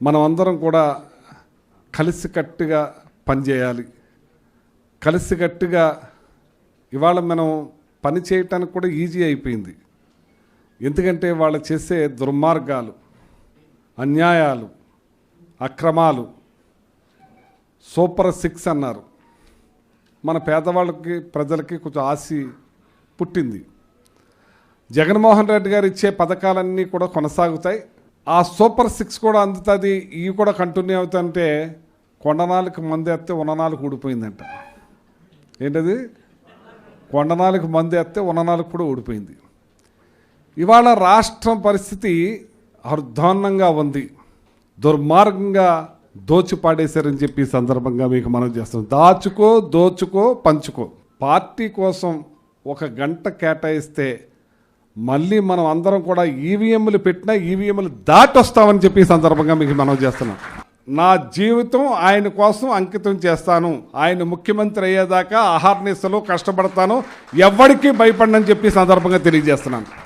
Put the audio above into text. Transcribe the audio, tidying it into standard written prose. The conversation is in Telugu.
మనం అందరం కూడా కలిసికట్టుగా పనిచేయాలి. కలిసికట్టుగా ఇవాళ మనం పని చేయటానికి కూడా ఈజీ అయిపోయింది. ఎందుకంటే వాళ్ళు చేసే దుర్మార్గాలు, అన్యాయాలు, అక్రమాలు సూపర్ 6 అన్నారు. మన పేదవాళ్ళకి ప్రజలకి కొంచెం ఆశ పుట్టింది. జగన్మోహన్ రెడ్డి గారు ఇచ్చే పథకాలన్నీ కూడా కొనసాగుతాయి. ఆ సూపర్ 6 కూడా అందుతుంది. ఇవి కూడా కంటిన్యూ అవుతుంటే కొండనాలకు మందు ఎత్తే ఉన్ననాలకు ఊడిపోయిందంట. ఏంటది? కొండనాలకు మందు ఎత్తే ఉన్ననాలకు కూడా ఊడిపోయింది. ఇవాళ రాష్ట్రం పరిస్థితి అర్ధాన్నంగా ఉంది. దుర్మార్గంగా దోచిపాడేశారని చెప్పి ఈ సందర్భంగా మీకు మనం చేస్తాం. దాచుకో, దోచుకో, పంచుకో. పార్టీ కోసం 1 గంట కేటాయిస్తే మళ్ళీ మనం అందరం కూడా ఈవీఎంలు పెట్టినా ఈవీఎంలు దాటొస్తామని చెప్పి ఈ సందర్భంగా మీకు మనం చేస్తున్నాం. నా జీవితం ఆయన కోసం అంకితం చేస్తాను. ఆయన ముఖ్యమంత్రి అయ్యేదాకా అహర్నిశలు కష్టపడతాను. ఎవ్వడికి భయపడనని చెప్పి సందర్భంగా తెలియజేస్తున్నాను.